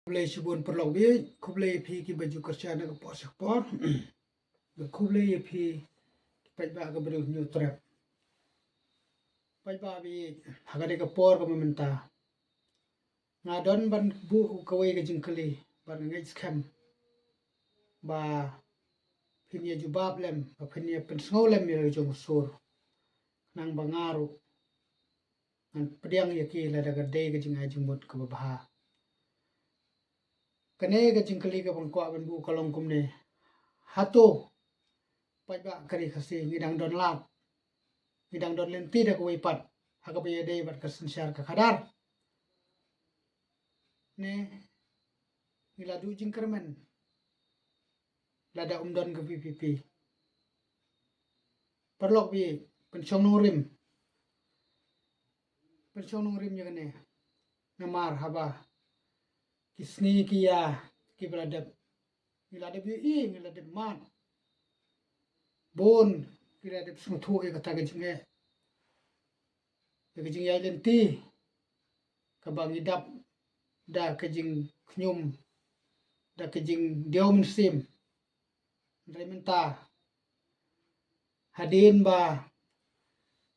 Kublai shibun perlok bi kublai phi ki baju kerja na ko support be kublai phi pai ba ga bru new trap pai ba bi hagade ka por ko mementa nga don ban bu ko we ga jingkali ban ngai scam ba phinia jubab lem ba phinia pen snolem mi jong sur nang bangaru an pediang yaki la daga de ga jingai jingmut ko ba kane ga jingkali ga bangkwa ban bu kalong kumne hato pai ba kari khasi ngidang don lat ngidang don lenti da ko ipat haga be de bat ka sansyar ka khadar ne ngila du jingkermen lada umdon ga PPP perlok bi pensyong nong rim yagane namar haba kisni kiya kibradap ngila bi ngila de man bon kira de smuthu e kata ga jinge ga jing ya lenti ka bang idap da ka jing knyum da ka jing diom sim rementa hadin ba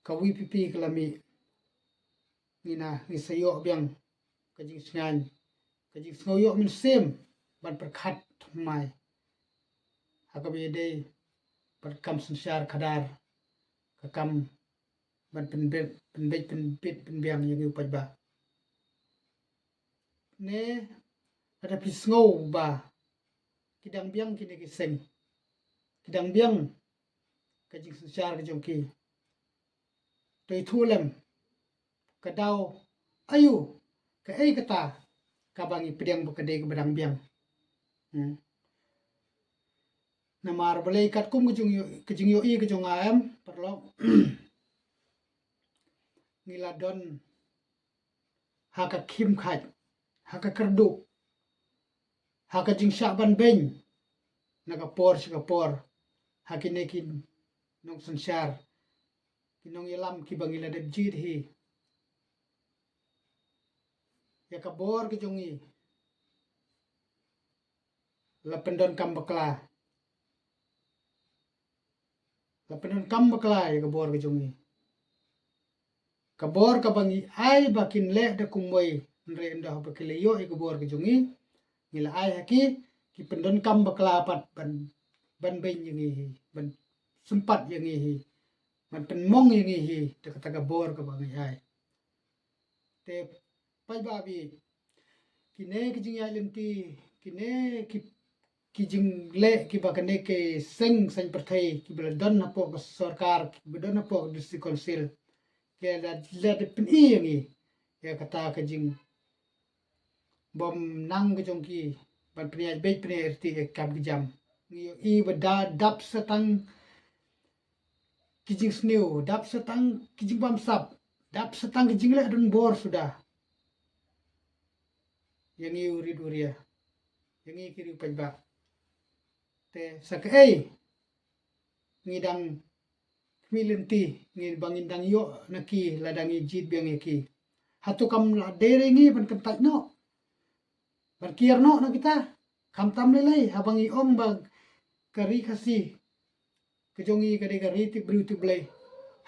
ka WPP kalami ngina ngisayo biang ka jing sngan ka jing sngoyo min sim ban perkhat mai hakabe dei ban kam sansyar khadar ka kam ban pen biang yang upat ba ne ada pisngo ba kidang biang kini kiseng kidang biang ka jing sansyar ka jongki toi thulem ka daw ayu ka ei kata ka bangi pediang ba kade ka badang biang namar balai kat kum ka jing yo i ka jong am perlok ngila don haka kim khat haka kerdu haka jing syaban beng naga por hakinekin nong sansyar kinong ilam ki bangila de jit hi ya ka bor ke jongi la pendon kam bakla ya ka bor ke jongi ka bor ka bangi ai bakin le de kumoi nre nda ba ke yo e ka bor ke jongi ngila ai haki ki pendon kam bakla pat ban beng yangi hi ban sempat yangi hi man pen mong yangi hi te kata ka bor ka bangi ai te pai ba bi kine ki jing ya lenti kine ki jing le ki bakane ke seng perthai ki beladon hapo ka sarkar ki bedon hapo district council ke la de pen i yangi ya kata ka jing bom nang ke jongki ban priya be priya RT kap jam i beda dap setang kijing snew dap setang kijing bam sap dap setang kijing le don bor sudah yang i uri duria yang i kiri pajba te sakai ngidang milenti ngid bangin dang yo naki ladangi jit biang ki hatu kam la derengi ban kentat no ban kier no na kita kam tam lelai habangi om bag kari khasi kejongi kade kari ti bru ti blai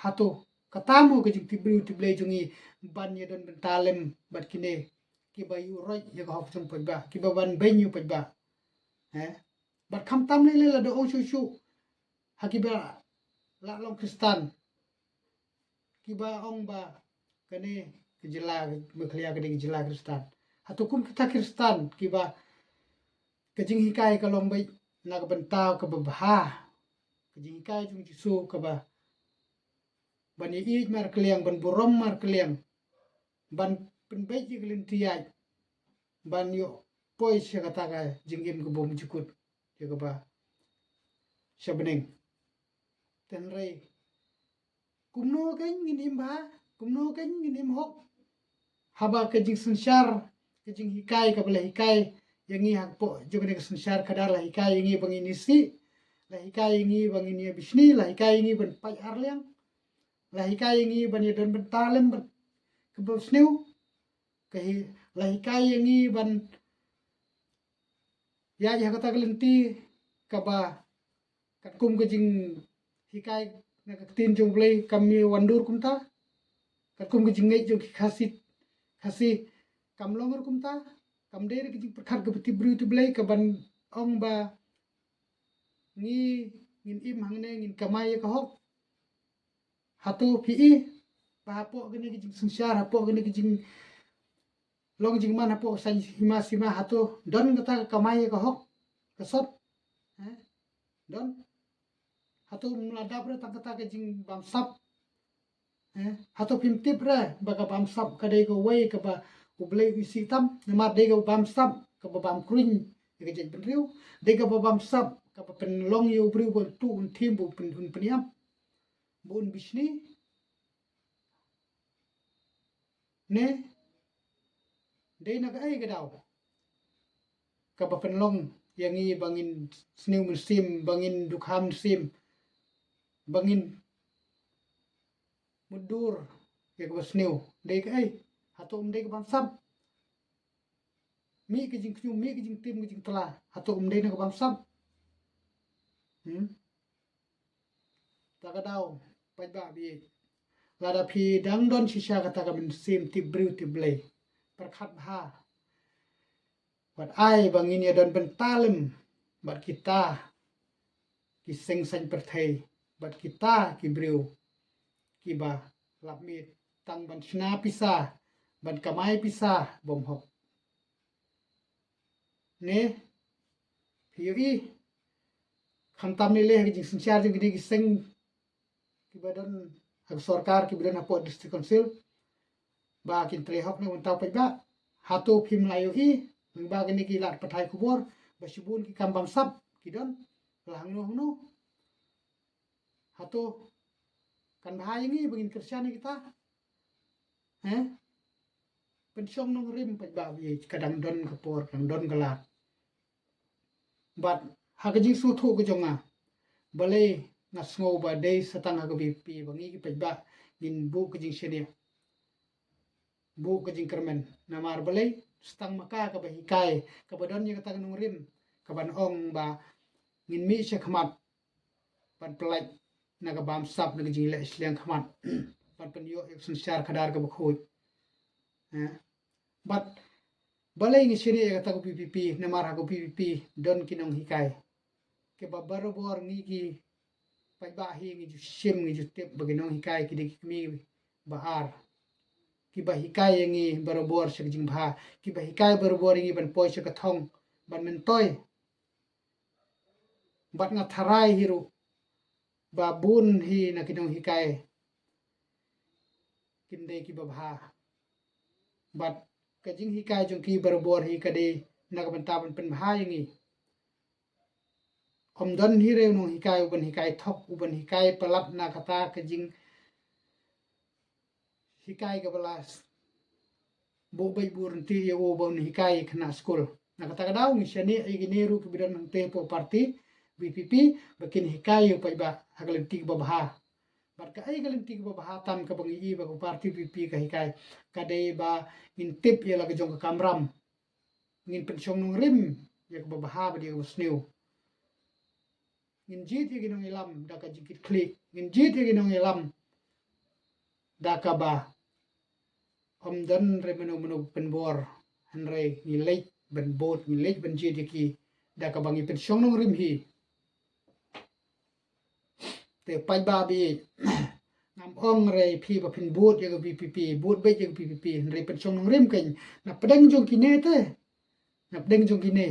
hatu katamu ke ti bru ti blai jongi ban ye don bentalem bat kine ki bayu roi ye ko hopsum pajba ki baban benyu pajba bat kam tam lelai la do shu hakiba la long kristan kiba ong ba kane kejela meklia kade kejela kristan hatu kum kita kristan kiba kejing hikai kalom bai nak bentau ke babha kejing hikai jung jisu ke ba ban i mar kliang ban borom mar kliang ban penbai ji glintiai ban yo poi se kata ka jingim ke bom jukut ye ke ba shabening tenrei kumno kan nginim ba kumno kan nginim hok haba ke jing sansyar ke jing hikai ka bela hikai yangi hakpo jogene ke sansyar kadar la hikai yangi bangini si la hikai yangi bangini bisni la hikai yangi ban pai arliang la hikai yangi ban ye don bentalem ke bosneu ke la hikai yangi ban ya kata kelenti kaba kat kum ke jing hikai na tin jong play kami wandur kumta kat kum ke jing ngai jong khasi kam longor kumta kam der ke jing perkhat ke beti bru tu play kaban ong ba ngi ngin im hangne ngin kamai ka hok hatu pi pa hapo gene ke jing sungsyar hapo gene ke jing long jing man hapo san hima sima hatu don kata kamai ka hok kesot don hatu melada bre tak kata ke jing bamsap hatu pimtip re baka bamsap kadai ko wei ka ba ublei isi tam namar dei ko bamsap ka ba bam kruin ke jing penriu dei ka ba bamsap ka ba pen long yu briu bon tu un tim bu pen hun peniam bun bisni ne dei na ka ai ka dau ka ba pen long yang i bangin sniu musim bangin dukham sim bangin mudur ke ba sniu dei ka ai hatu dei ka bamsap mi ke jing kyu mi ke jing tim ke jing tela hatu dei na ka bamsap takadau pajba bi lada phi dang don shisha kata ka min sim ti briu ti blai perkhat bha wat ai bangin ya don ben talim bat kita ki seng san perthai bat kita ki briu ki ba lap mi tang ban chna pisa ban kamai pisa bom hok ne phi khantam ni le ki jing sinchar jing ki seng ki badan hak sarkar ki badan hapo district council ba kin tre hok ne untau pajba hatu phim layo hi ba gini ki lat pathai kubor ba shibun ki kam bamsap ki don lang no hatu kan bahaya ngi bangin kersian kita pensyong nong rim pajba bi kadang don kapor kadang don galat bat hagaji su thu ko jonga balai ngasngo ba dei satang ha bi pi bangi ki pajba din bu ke jing sene bu ke jing kermen namar balai stang maka ka ba hikai ka badon ye kata nong rim ka ban ong ba ngin mi se khmat ban pelaj na ka bam sap na jing le sleng khmat ban pen yo ek sunsyar khadar ka bkhoi bat balai ni sene ye kata ko ppp namar ha ko ppp don kinong hikai ke babaro bor ngi ki pajba hi ngi ju sim ngi ju tep baginong hikai ki dik mi baar ki ba hikai ngi barobor se jing bha ki ba hikai barobor ngi ban poi se ka thong ban men toy bat nga tharai hiru ba bun hi na kinong hikai kinde ki ba bha bat ka jing hikai jong ki barobor hi ka de na ka ban ta ban pen bha ngi omdon hi re nong hikai uban hikai thok uban hikai palat na kata ka jing hikai ka balas bo bai bur ti ye o bon hikai khna school na kata ka daw ngi shani ai gi neru ki bidan nang te po party bpp bakin hikai u pai ba hagalen ti ba bha bat ka ai galen ti ba bha tam ka bangi i ba ko party bpp ka hikai ka dei ba in tip ye la ka jong ka kamram ngin pensyong nong rim ye ka ba bha ba dia usniu ngin jit ye ginong ilam da ka jikit klik ngin jit ye ginong ilam da ka ba omdan re menu penbor hanre ni leit ben bot ni leit ben jit ye ki da ka bangi pensyong nong rim hi te pai ba bi nam ong re phi ba phin bot ye ka ppp bot be ye ka ppp re pensyong nong rim ken na pedeng jong ki ne te na pedeng jong ki ne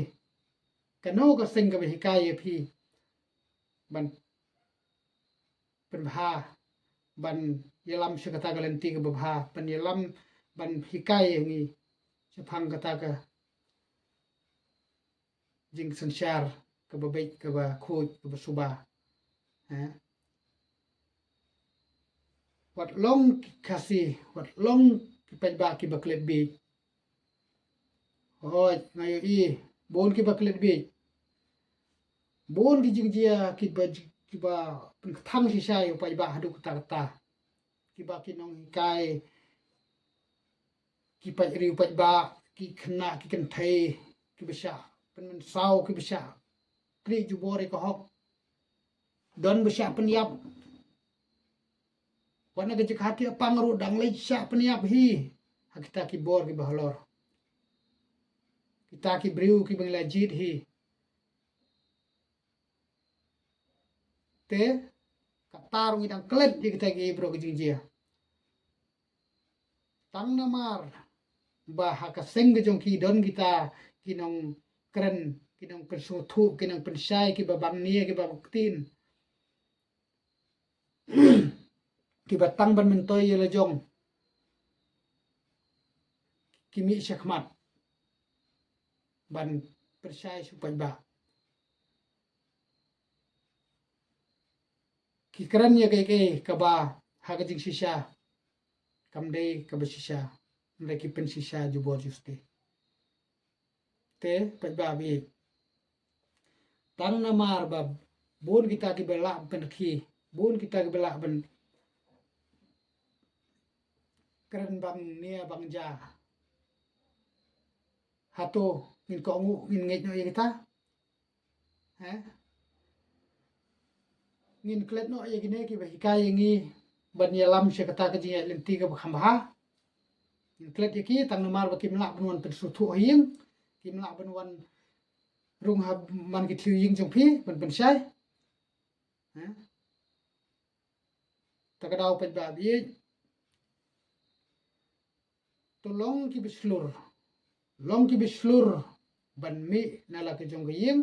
kano ka seng ka hikai ye phi ban penbha ban yelam se kata galenti ke babha pan yelam ban hikai ngi se phang kata ka jing sansyar ke babai ke ba khoj ke ba suba wat long kasi wat long ki pajba ki baklet bi hoj ngayo i bon ki baklet bi bon ki jing jia ki ba thang si sai upai ba hadu kata kata ki ba ki nong hikai ki pa ri upai ba ki khna ki kan thai ki besha pen men sau ki besya kri jubore ko hok don besya peniap wana ke hati pangru dang le sya peniap hi kita ki bor ki bahlor kita ki briu ki banglajit hi te katarung idang klet di kita ki bro ki jingjia tang namar bah ka seng ke jong ki don kita kinong keren kinong persuthu kinong pensai ki babang nia ki babuktin ki batang ban mentoy yela jong kimi syakmat ban persai supai ba ki keren ya ke ka ba ha ka jing sisa kamdei ka besisa mereka pensisa jubor juste te pajba bi tang namar bab bon kita ki bela pen ki bon kita ki bela ben keren bang nia bang ja hato min ko ngu min ngai no kita ngin klet no ye gine ki bai kai ngi ban ya lam se kata ka ji lenti ka kham ha ngin klet ye ki tang namar ba ki mla bunwan pen su thu hing ki mla bunwan rung ha man ki thiu ying jong phi ban ban sai ta ka dau pa ba bi to long ki bislur long ki bislur ban mi nala ke jong ying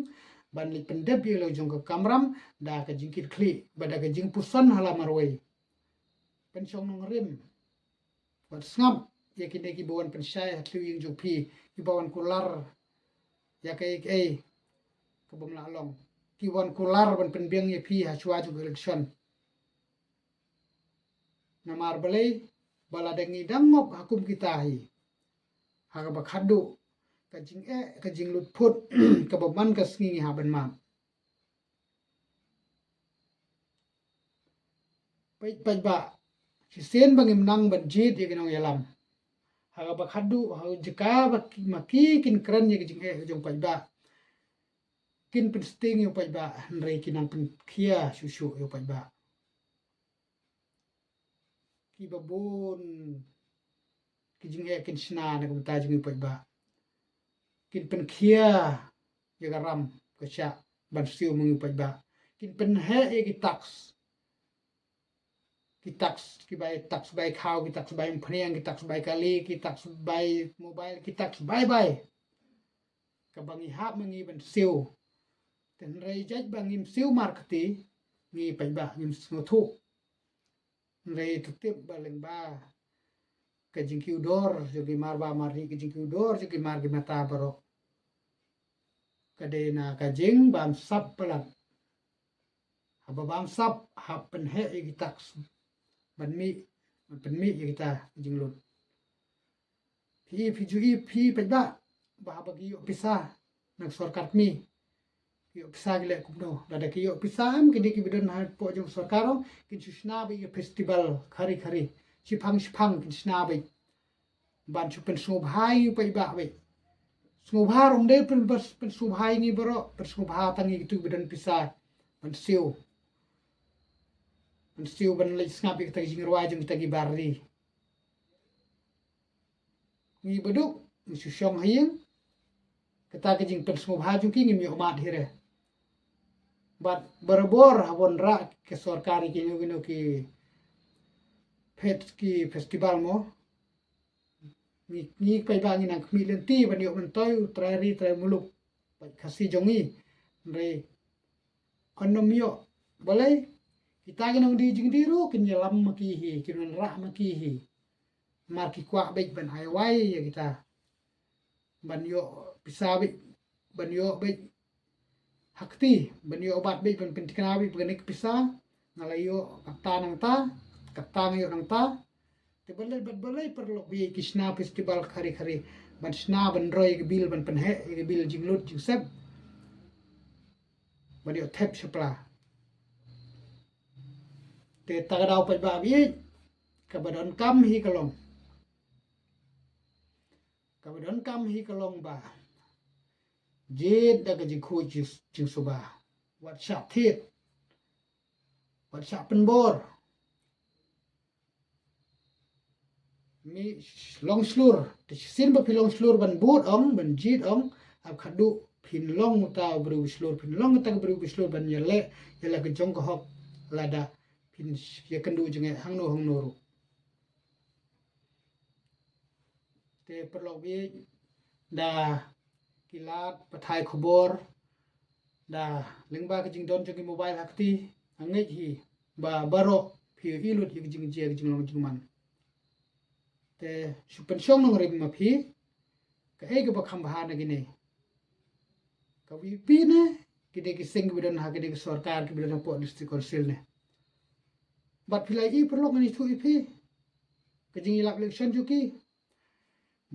ban li pendep ye lo jong ka kamram da ka jingkit kli bada ka jing pusan hala marwai pen chong nong rim wat ngam ye ki ne ki bawan pensai hatlu ying jong phi ki bawan kular ya kai ka bom la long ki wan kular ban pen beng ye phi ha chwa ju election namar balai bala dengi dangok hakum kita hi ha ba khadu ka jing lut phut ka boman ka sngi ha ban ma pai ba si sen bangim nang ban jit ye ginong yalam ha ba khadu ha jika ba maki kin kran ye jing jong pai ba kin pen sting yo pai ba rei kinang pen khia susu yo pai ba ki babon ki jing kin sna na kum ta jing pai ba kin pen khia ye garam ka sha ban siu mung pai ba kin pen he ye ki tax ki tax bai khau ki tax bai phriang ki tax bai kali ki tax bai mobile ki tax bai ka bangi hap mangi ban siu ten rei jaj bangim siu marketi ngi pai ba ngim thu rei tutip baleng ba ka jingkiu dor jogi marba mari ka jingkiu dor jogi margi mata baro kadena ka jing bam sap pelat haba bam sap hapen he ki tax ban mi pen mi ye kita jinglut phi pai ba ba bagi yo pisa nak sarkar mi yo pisa gile kupno dada ki yo pisa am ki bidon ha po jong sarkaro kin susna bi festival khari sipang kin sna bi ban chu pen sobhai pai ba be sobha rom de pen sobhai ni baro pen sobha tangi tu bidon pisa ban siu ban le snap kita jing rwa jong kita gi barri ni beduk su syong hayeng kita ke jing pen sobha jong ki ngim yo mat hire bat berbor habon ra ke sarkari ki no ki festival mo ni pai ba nang mi lenti ban yo man toy trai muluk pai khasi jongi re konom yo boleh kita ginong di jing di ru kin yalam maki hi kin ra maki hi mar ki kwa baik ban hai wai ya kita ban yo pisa ban yo baik hakti ban yo obat baik ban pentikna baik ban pisa ngalayo kata nang yo nang ta te balai perlu bi kisna festival khari ban sna ban roy bil ban penhe bil jinglut jingsep ban yo thep sepla te tagadau pai ba bi ka badon kam hi kalong ba jit da ka jing khu jing suba wat sha thit wat sha penbor mi long slur ti sin ba pilong slur ban but ban jit ab khadu phin long ta bru slur phin long ta bru slur ban yele yela ka jong ko hok lada phin ye kandu jenge hang no ru te perlok bi da kilat pathai khobor da lengba ka jing don jong mobile hakti angai hi ba baro phi ilut ye jing je jing long jing man te supen song nong rim ma phi ka e ga ba kham ba na gine ka wi pi ne kide ki sing bidon ha kide ki sarkar ki bidon po district council ne bat philai i perlok ni thu i phi ka jing ilak election ju ki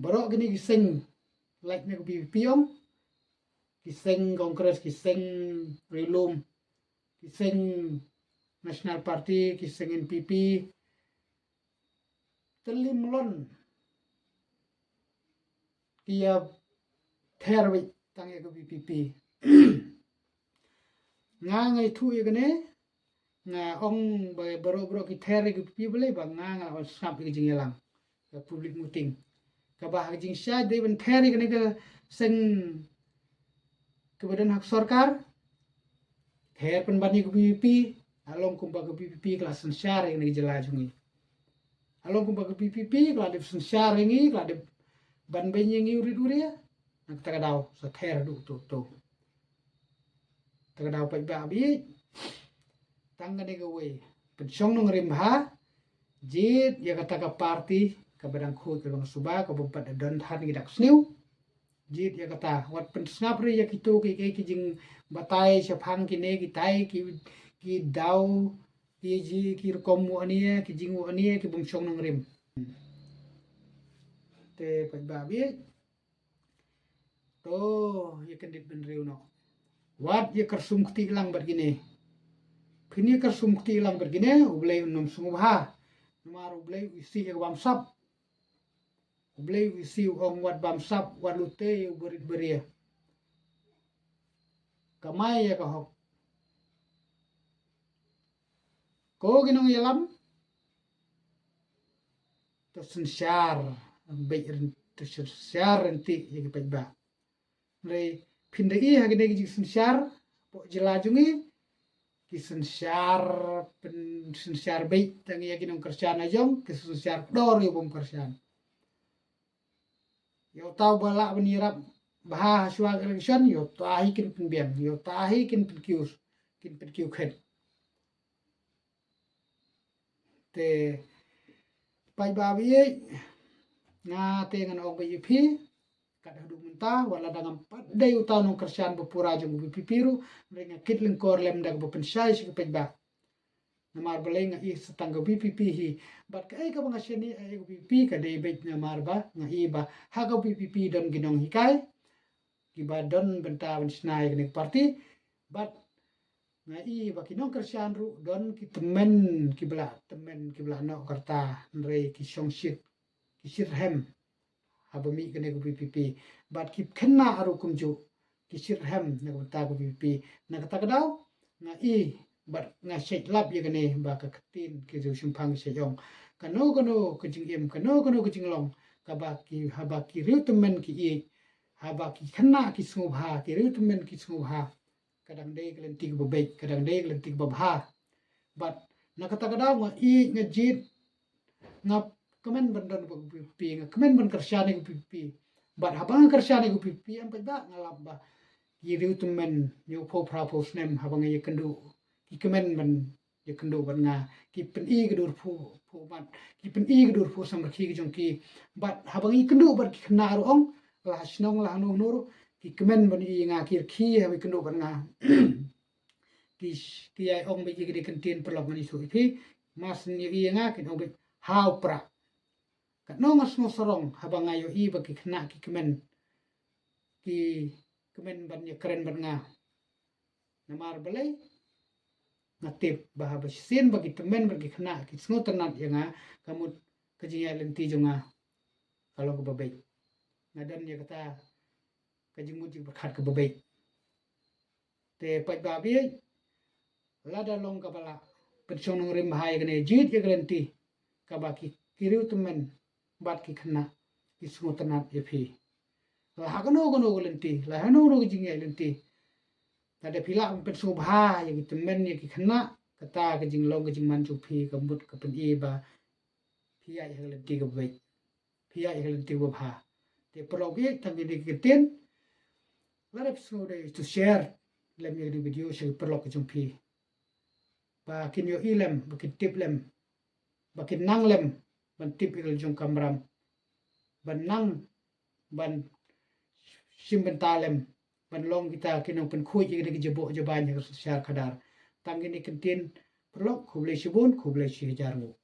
baro gini ki sing like ne ko bi pi ki sing kongres ki sing rilum ki sing national party ki sing NPP telim lon kia therwi tangi ko PPP nga ngai thu igane nga ong baro ki ther ki PPP bele ba nga on snap ki jingelang ka public meeting ka ba jing sha de ben ther igane ka sing ke badan hak sarkar ther pen bani ko PPP along kumba ko PPP kelas syar ini jela jungi along kumba ko PPP kelas syar ini kelas ban benyengi uria nak takadaw sa ther du to takadaw pa ba bi tangane go we pensong nong rim ha jit ya kata ka party ka badang khu ka bang suba ka bumpat don than gidak sniu jit ya kata wat pen snap ri ya kitu ki jing batai sa phang ki ne ki tai ki daw ki ji ki kom mu ania ki jingu ania ki bumsong nong rim te pa ba bi to ye kendit ben riu no wat ye kersum kti lang bergine kini kersum kti lang bergine ublei nom sumubha numar ublei isi ye wamsap ublei isi ong wat bamsap wat lute uberit beria kamai ye ka hok ko ginong yelam to sensyar beirin to sensyar enti ye pa ba re pindai hagde gi sensyar po jelajungi ki sensyar pen sensyar beit tangi ya ginong kersian ajong ki sensyar dor yo bom kersian yo tau bala benirap bah suag election yo tahi kin penbian yo tahi kin penkius kin penkiu khet te pai ba bi nga te ngan og bi phi kad hadu munta wala dangam padai utau nong kersian bepura jong bi pipiru renga kitling kor lem dag bo pensai si pej ba namar beleng i setangga BPP hi bat kai ka bang aseni ai BPP ka dei bet namar ba nga i ba ha ka BPP don ginong hikai ki ba don benta ben snai nek parti bat nga i ba kinong kersian ru don ki temen ki bela no karta re ki songshit ki shirhem habami kene ko BPP bat ki khenna aru kumju ki shirhem na ta ko BPP na kata kadaw nga i bat nga shek lap ye kene ba ka khatin ki ju simphang se yong kano ke jing em kano ke jing long ka ba ki haba ki reutemen ki i haba ki khanna ki sumha ki reutemen ki sumha kadang dei kelentik bebek kadang dei kelentik babha bat na kata kadaw nga i nga jit nga kemen bandon ko PPP nga kemen ban kersyane ko PPP bat habang kersyane ko PPP am pa ba ngalap ba ki reutemen yo pho pra pho snem habang ye kendu ki kemen ban ye kendu ban nga ki pen i gedur phu bat ki pen i gedur phu sam ki jong ki bat habang i kendu bat ki khna ro ong la snong la nu nur ki kemen ban i nga ki ha kendu ban nga ki ai ong be ki kentin perlok mani su ki mas ni i nga ki ong be hau pra kat no ngas no sorong habang ayo i ba ki khna ki kemen ban ye keren ban nga namar belai natip bah sin bagi temen bagi khna ki sngo tenat ya nga kamut kejia lenti jonga kalau ko babek ngadan ya kata kajimut jing berkat ke bebai te pai ba bi lada long kapala pensong nong rim hai kene jit ke garanti kabaki kiriu temen bat ki khna ki smutanat ye phi la hagano gono golenti la hano ro jing ye lenti ada pila pensong bha ye ki temen ye ki khna kata ke jing long ke jing man chu phi kambut ke pen e ba phi ya ye lenti ke bebai phi ya ye lenti wo bha te progi tang ni ke ten la episode to share lem ye video shel perlok ke jung phi ba kin yo ilem ba kin tip lem ba kin nang lem ban tip il jung kamram ban nang ban simben talem ban long kita kinong pen khui ki de jebo jeban ye shar khadar tang ni kin tin perlok khuble shibun khuble shi jarmu